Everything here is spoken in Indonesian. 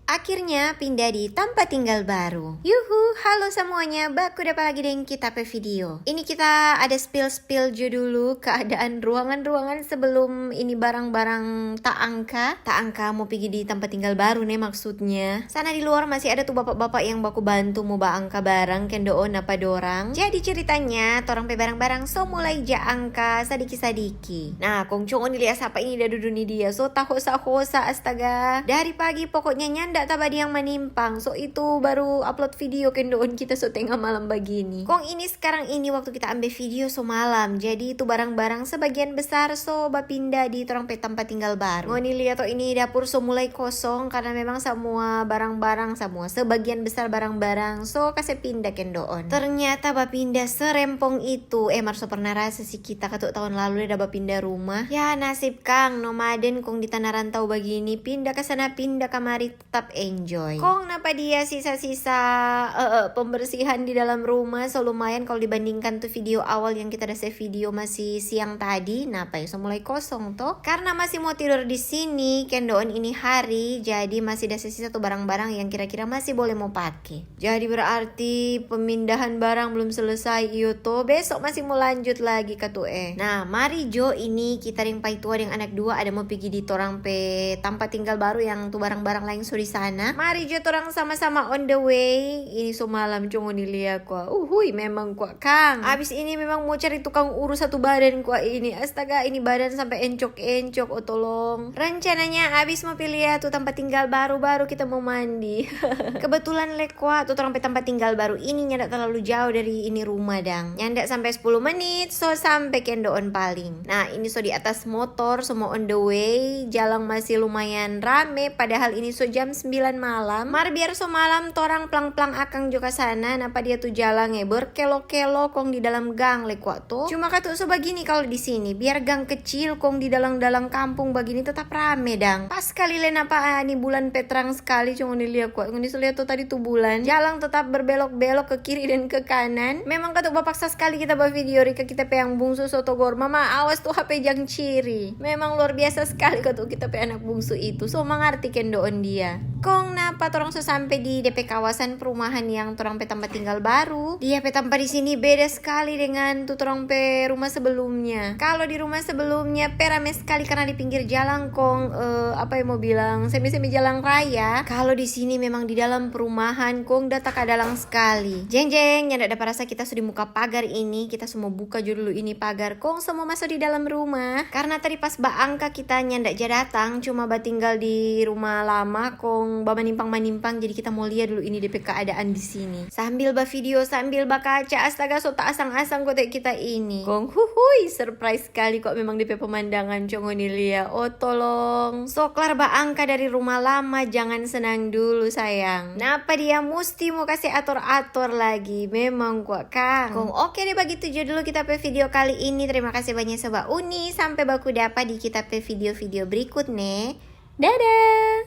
Akhirnya pindah di tempat tinggal baru. Yuhu, halo semuanya, baku dapat lagi dengan kita pe video. Ini kita ada spill dulu keadaan ruangan-ruangan sebelum ini barang-barang tak angka mau pergi di tempat tinggal baru nih maksudnya. Sana di luar masih ada tuh bapak-bapak yang baku bantu mau angka barang kendoon apa dorang. Jadi ceritanya, torang pe barang-barang so mulai angka sadiki-sadiki. Nah, kong cung lihat siapa ini dah duduk nih dia. So hosa astaga. Dari pagi pokoknya nyanda taba yang menimpang. So itu baru upload video kendoon kita so tengah malam begini. Kong ini sekarang ini waktu kita ambil video so malam. Jadi itu barang-barang sebagian besar so bapindah di torang pe tempat tinggal baru. Ngoni lihat ini dapur so mulai kosong karena memang semua barang-barang sebagian besar barang-barang so kasih pindah kendoon. Ternyata bapindah serempong itu. Marso pernah rasa sih kita ketuk tahun lalu udah bapindah rumah. Ya nasib Kang nomaden kong di tanah rantau begini pindah ke sana pindah kamari tetap enjoy. Kong napa dia sisa-sisa pembersihan di dalam rumah so lumayan kalau dibandingkan tuh video awal yang kita save video masih siang tadi. Napa ya so mulai kosong tuh karena masih mau tidur di sini kendoon ini hari jadi masih ada sisa tuh barang-barang yang kira-kira masih boleh mau pakai. Jadi berarti pemindahan barang belum selesai iyo tuh besok masih mau lanjut lagi katu Nah mari Jo ini kita ring pai tua dengan anak dua ada mau pergi di torang pe tempat tinggal baru yang tuh barang-barang lain so di sana. Mari Jo torang sama-sama on the way. Ini so malam cungo nilia kwa. Hui memang kwa Kang. Abis ini memang mau cari tukang urus satu badan kwa ini. Astaga ini badan sampai encok-encok oh tolong. Rencananya abis mau pilih ya tuh tempat tinggal baru kita mau mandi. Kebetulan lekwa tuh torang pe tempat tinggal baru ini nyandak terlalu jauh dari ini rumah dang. Nyandak sampai 10 menit so sampai kendoon paling. Nah ini so di atas motor semua on the way. Jalan masih lumayan rame padahal ini so jam 9 malam. Mar biar so malam torang plang-plang akang juga sana. Napa dia tuh jalan berkelo-kelo kong di dalam gang lekwa tuh. Cuma katu so begini kalau di sini biar gang kecil kong di dalam kampung begini tetap rame dang. Pas kali len apa ini bulan petrang sekali cuma dilihat kok. Ini lihat tuh tadi tuh bulan. Jalan tetap berbelok-belok ke kiri dan ke kanan. Memang katu bapaksa sekali kita buat video Rika kita pe yang bungsu soto gor. Mama awas tuh HP jang ciri. Memang luar biasa sekali katu kita pe anak bungsu itu. So mengerti kendoon dia. Kong napa torang so sampai di DP kawasan perumahan yang torang pe tempat tinggal baru. Dia pe tempat di sini beda sekali dengan tuh torang pe rumah sebelumnya. Kalau di rumah sebelumnya rame sekali karena di pinggir jalan kong apa yang mau bilang semi jalan raya. Kalau di sini memang di dalam perumahan kong data kadalang sekali. Jeng nyanda ada rasa kita sudah muka pagar ini. Kita semua buka dulu ini pagar kong semua masuk di dalam rumah. Karena tadi pas angka kita nyanda aja datang cuma tinggal di rumah lama kong manimpang jadi kita mau lihat dulu ini DP keadaan di sini. Sambil video sambil kaca astaga so tak asang-asang kotek kita ini. Kong huhui surprise sekali kok memang DP pemandangan congo nilia. Oh tolong. So kelar angka dari rumah lama jangan senang dulu sayang. Napa dia mesti mau kasih atur-atur lagi. Memang kok Kang. Kong oke deh begitu dulu kita pe video kali ini. Terima kasih banyak Sobat Uni. Sampai baku dapat di kita pe video-video berikut nih. Dadah.